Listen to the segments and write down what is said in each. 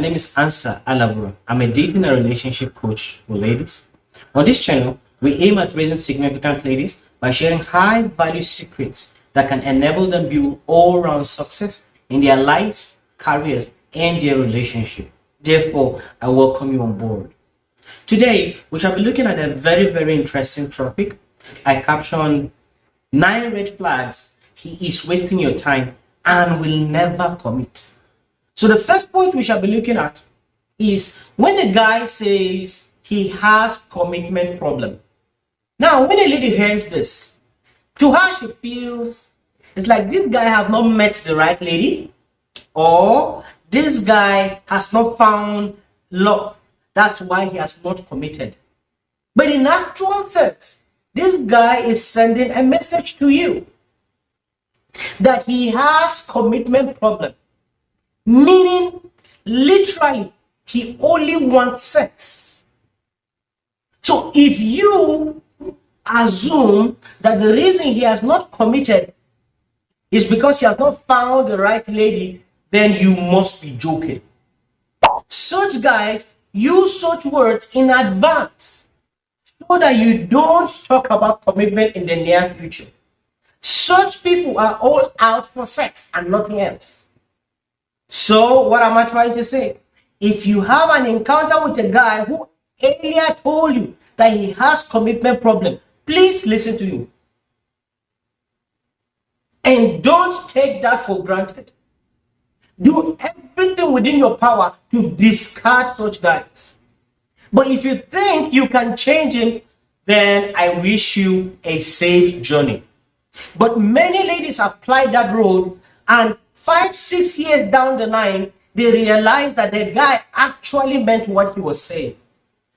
name is Ansa Alabura. I'm a dating and relationship coach for ladies. On this channel, we aim at raising significant ladies by sharing high-value secrets that can enable them build all-round success in their lives, careers, and their relationship. Therefore, I welcome you on board. Today, we shall be looking at a very interesting topic. I captioned 9 red flags he is wasting your time and will never commit. So the first point we shall be looking at is when a guy says he has commitment problem. Now, when a lady hears this, to her she feels it's like this guy have not met the right lady, or this guy has not found love. That's why he has not committed. But in actual sense, this guy is sending a message to you that he has commitment problem. Meaning, literally, he only wants sex. So if you assume that the reason he has not committed is because he has not found the right lady, then you must be joking. Such guys use such words in advance so that you don't talk about commitment in the near future. Such people are all out for sex and nothing else. So what am I trying to say? If you have an encounter with a guy who earlier told you that he has commitment problem, please listen to you. And don't take that for granted. Do everything within your power to discard such guys. But if you think you can change him, then I wish you a safe journey. But many ladies apply that road, and 5-6 years down the line, they realize that the guy actually meant what he was saying.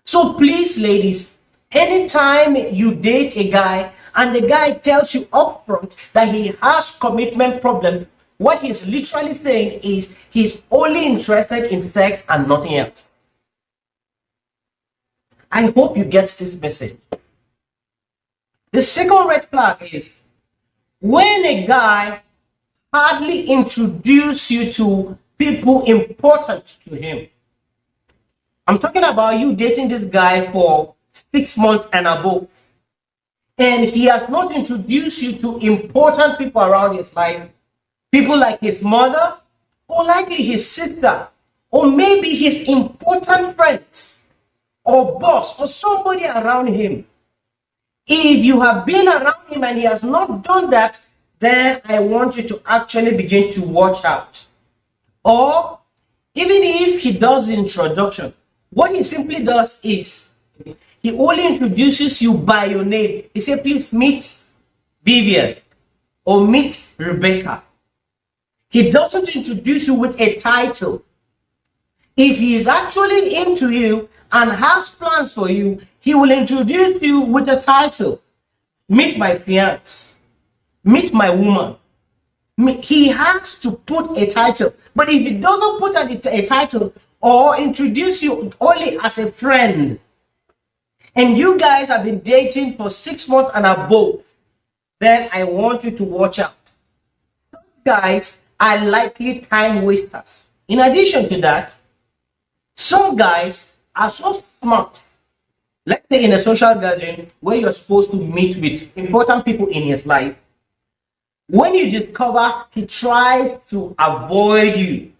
So please, ladies, anytime you date a guy and the guy tells you upfront that he has commitment problem, what he's literally saying is he's only interested in sex and nothing else. I hope you get this message. The second red flag is when a guy hardly introduces you to people important to him. I'm talking about you dating this guy for 6 months and above, and he has not introduced you to important people around his life. People like his mother, or likely his sister, or maybe his important friends, or boss, or somebody around him. If you have been around him and he has not done that, then I want you to actually begin to watch out. Or even if he does the introduction, what he simply does is he only introduces you by your name. He says, please meet Vivian or meet Rebecca. He doesn't introduce you with a title. If he is actually into you and has plans for you, he will introduce you with a title. Meet my fiance. Meet my woman. He has to put a title. But if he doesn't put a title or introduce you only as a friend, and you guys have been dating for 6 months and above, then I want you to watch out. Those guys are likely time wasters. In addition to that, some guys are so smart. Let's say in a social gathering where you're supposed to meet with important people in his life, when you discover he tries to avoid you,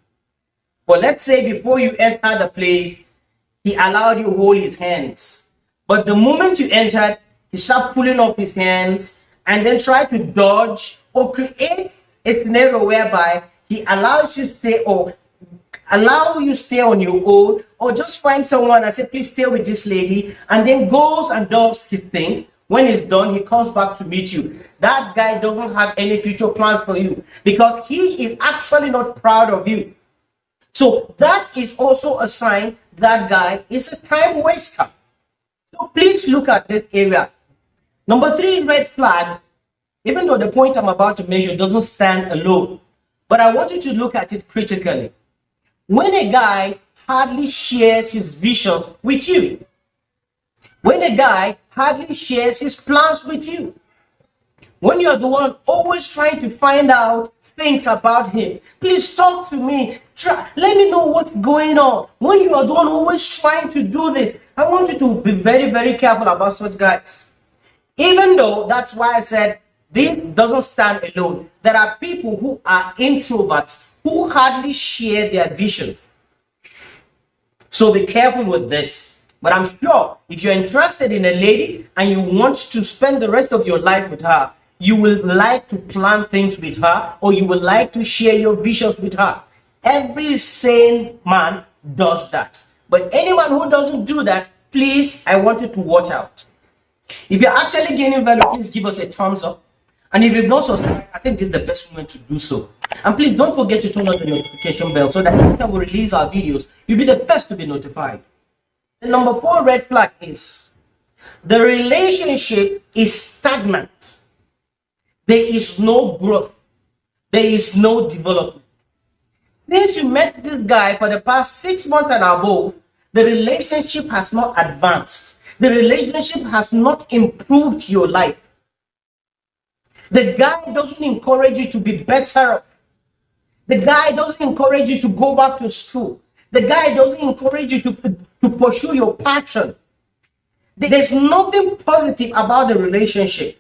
but let's say before you enter the place, he allowed you to hold his hands. But the moment you entered, he started pulling off his hands and then try to dodge or create a scenario whereby he allows you to stay or allow you stay on your own, or just find someone and say, please stay with this lady, and then goes and does his thing. When he's done, he comes back to meet you. That guy doesn't have any future plans for you because he is actually not proud of you. So that is also a sign that guy is a time waster. So please look at this area. Number 3 red flag, even though the point I'm about to measure doesn't stand alone, but I want you to look at it critically. When a guy hardly shares his vision with you, when a guy hardly shares his plans with you, when you're the one always trying to find out things about him. Please talk to me. Let me know what's going on. When you are the one always trying to do this, I want you to be very, very careful about such guys. Even though that's why I said this doesn't stand alone. There are people who are introverts who hardly share their visions. So be careful with this. But I'm sure if you're interested in a lady and you want to spend the rest of your life with her, you will like to plan things with her, or you will like to share your visions with her. Every sane man does that. But anyone who doesn't do that, please, I want you to watch out. If you're actually gaining value, please give us a thumbs up. And if you've not subscribed, I think this is the best moment to do so. And please don't forget to turn on the notification bell so that every time we release our videos, you'll be the first to be notified. The number 4 red flag is the relationship is stagnant. There is no growth. There is no development. Since you met this guy for the past 6 months and above, the relationship has not advanced. The relationship has not improved your life. The guy doesn't encourage you to be better. The guy doesn't encourage you to go back to school. The guy doesn't encourage you to pursue your passion. There's nothing positive about the relationship.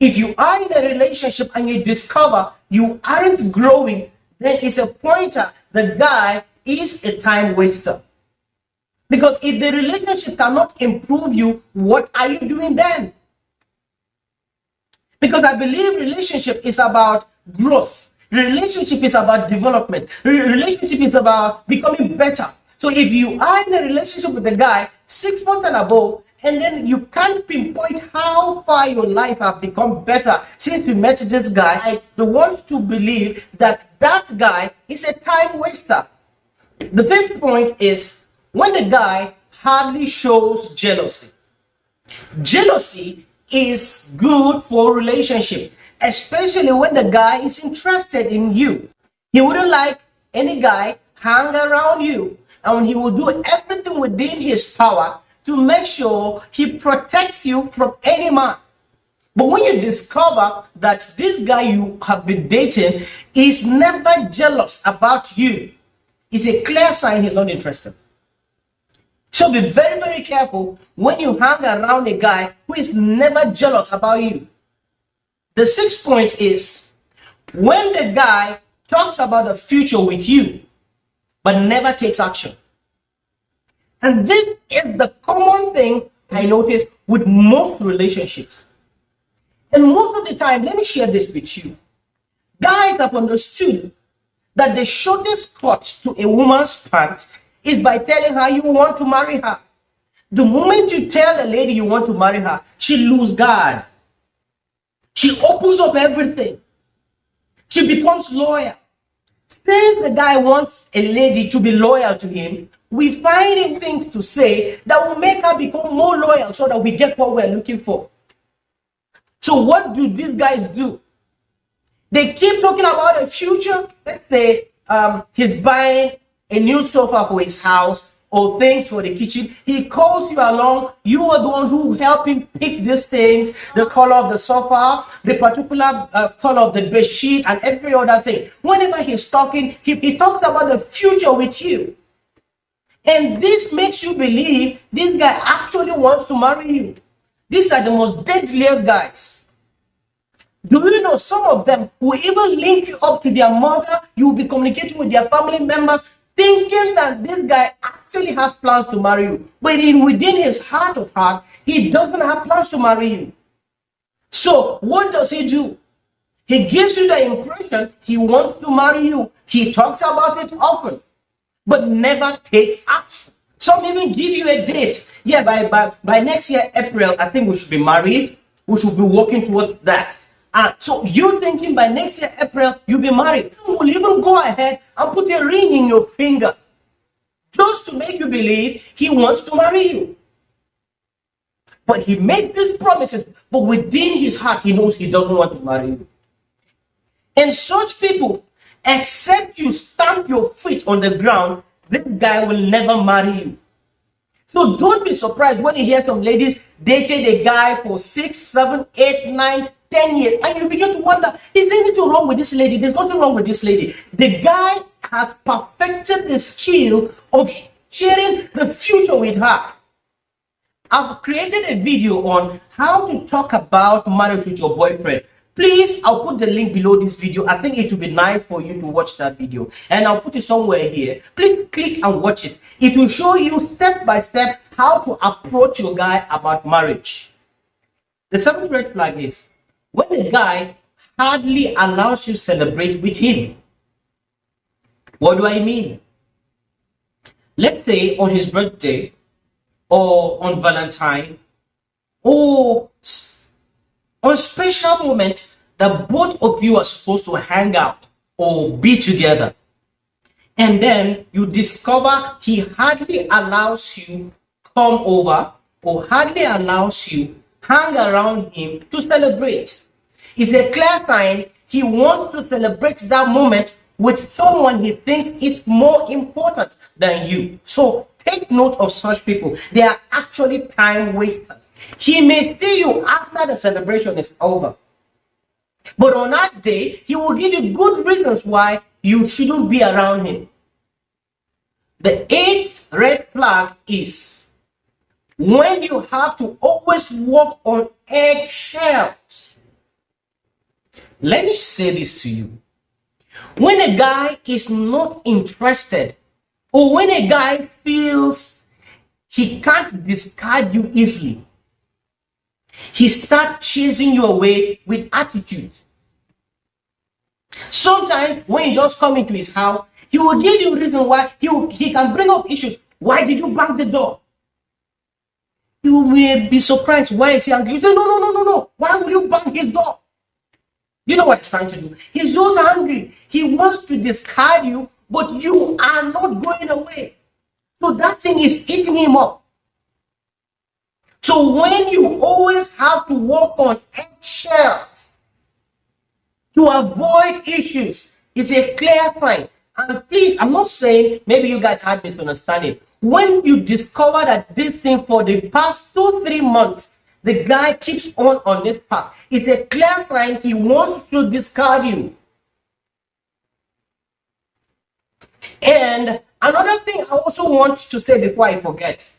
If you are in a relationship and you discover you aren't growing, then it's a pointer the guy is a time waster. Because if the relationship cannot improve you, what are you doing then? Because I believe relationship is about growth. Relationship is about development. Relationship is about becoming better. So if you are in a relationship with a guy 6 months and above, and then you can't pinpoint how far your life has become better since you met this guy, I want to believe that that guy is a time waster. The 5th point is when the guy hardly shows jealousy. Jealousy is good for relationship, especially when the guy is interested in you. He wouldn't like any guy hang around you, and he will do everything within his power to make sure he protects you from any man. But when you discover that this guy you have been dating is never jealous about you, it's a clear sign he's not interested. So be very, very careful when you hang around a guy who is never jealous about you. The 6th point is when the guy talks about the future with you, but never takes action. And this is the common thing I notice with most relationships. And most of the time, let me share this with you. Guys have understood that the shortest cut to a woman's pants is by telling her you want to marry her. The moment you tell a lady you want to marry her, she loses guard. She opens up everything. She becomes loyal. Since the guy wants a lady to be loyal to him, we find him things to say that will make her become more loyal so that we get what we're looking for. So what do these guys do? They keep talking about a future. Let's say he's buying a new sofa for his house or things for the kitchen. He calls you along. You are the one who help him pick these things, the color of the sofa, the particular color of the bed sheet, and every other thing. Whenever he's talking, he talks about the future with you. And this makes you believe this guy actually wants to marry you. These are the most deadliest guys. Do you know some of them will even link you up to their mother? You will be communicating with their family members, thinking that this guy actually has plans to marry you. But within his heart of heart, he doesn't have plans to marry you. So what does he do? He gives you the impression he wants to marry you. He talks about it often, but never takes action. Some even give you a date. Yeah, by next year, April, I think we should be married. We should be working towards that. So you thinking by next year, April, you'll be married. You will even go ahead and put a ring in your finger just to make you believe he wants to marry you. But he makes these promises, but within his heart, he knows he doesn't want to marry you. And such people, except you stamp your feet on the ground, this guy will never marry you. So don't be surprised when you hear some ladies dated a guy for 6, 7, 8, 9, 10 years, and you begin to wonder, is there anything wrong with this lady? There's nothing wrong with this lady. The guy has perfected the skill of sharing the future with her. I've created a video on how to talk about marriage with your boyfriend. Please, I'll put the link below this video. I think it will be nice for you to watch that video, and I'll put it somewhere here. Please click and watch it. It will show you step by step how to approach your guy about marriage. The second red flag is when the guy hardly allows you to celebrate with him. What do I mean? Let's say on his birthday, or on Valentine, or on special moment that both of you are supposed to hang out or be together, and then you discover he hardly allows you come over or hardly allows you hang around him to celebrate. It's a clear sign he wants to celebrate that moment with someone he thinks is more important than you. So take note of such people. They are actually time wasters. He may see you after the celebration is over, but on that day, he will give you good reasons why you shouldn't be around him. The eighth red flag is when you have to always walk on eggshells. Let me say this to you. When a guy is not interested, or when a guy feels he can't discard you easily, he starts chasing you away with attitude. Sometimes when you just come into his house, he will give you a reason why he can bring up issues. Why did you bang the door? You may be surprised. Why is he angry? You say, no. Why will you bang his door? You know what he's trying to do? He's just angry. He wants to discard you, but you are not going away. So that thing is eating him up. So when you always have to walk on eggshells to avoid issues, it's a clear sign. And please, I'm not saying maybe you guys had misunderstanding. When you discover that this thing for the past 2-3 months, the guy keeps on this path, it's a clear sign he wants to discard you. And another thing I also want to say before I forget,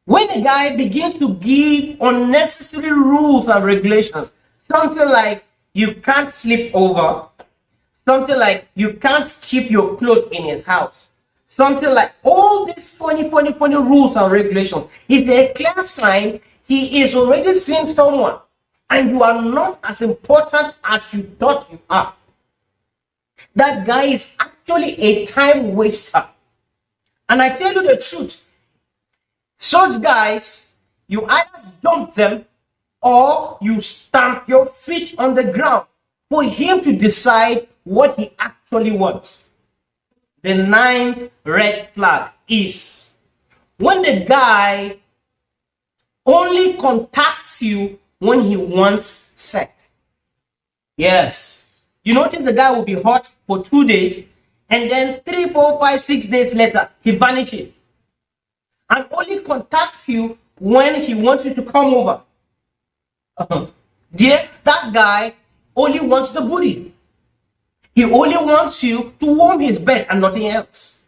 when a guy begins to give unnecessary rules and regulations, something like you can't sleep over, something like you can't keep your clothes in his house, something like all these funny rules and regulations, is a clear sign he is already seeing someone and you are not as important as you thought you are. That guy is actually a time waster. And I tell you the truth, such guys, you either dump them or you stamp your feet on the ground for him to decide what he actually wants. The ninth red flag is when the guy only contacts you when he wants sex. Yes. You notice the guy will be hot for 2 days, and then 3, 4, 5, 6 days later, he vanishes. And only contacts you when he wants you to come over. Dear, that guy only wants the booty. He only wants you to warm his bed and nothing else.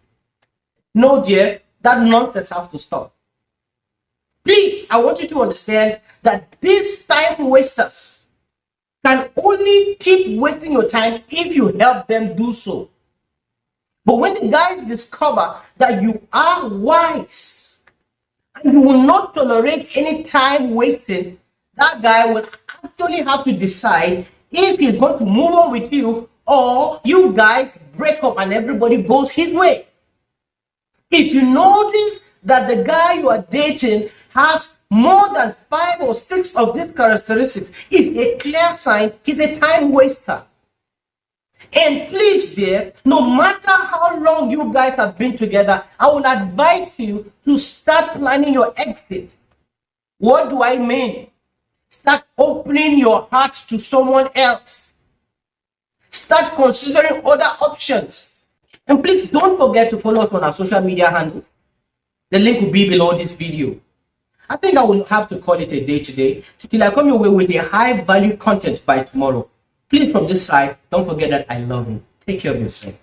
No, dear, that nonsense has to stop. Please, I want you to understand that these time wasters can only keep wasting your time if you help them do so. But when the guys discover that you are wise and you will not tolerate any time wasting, that guy will actually have to decide if he's going to move on with you or you guys break up and everybody goes his way. If you notice that the guy you are dating has more than 5 or 6 of these characteristics, it's a clear sign he's a time waster. And please, dear, no matter how long you guys have been together, I would advise you to start planning your exit. What do I mean? Start opening your heart to someone else. Start considering other options. And please don't forget to follow us on our social media handles. The link will be below this video. I think I will have to call it a day today till I come your way with a high value content by tomorrow. Please, from this side, don't forget that I love you. Take care of yourself.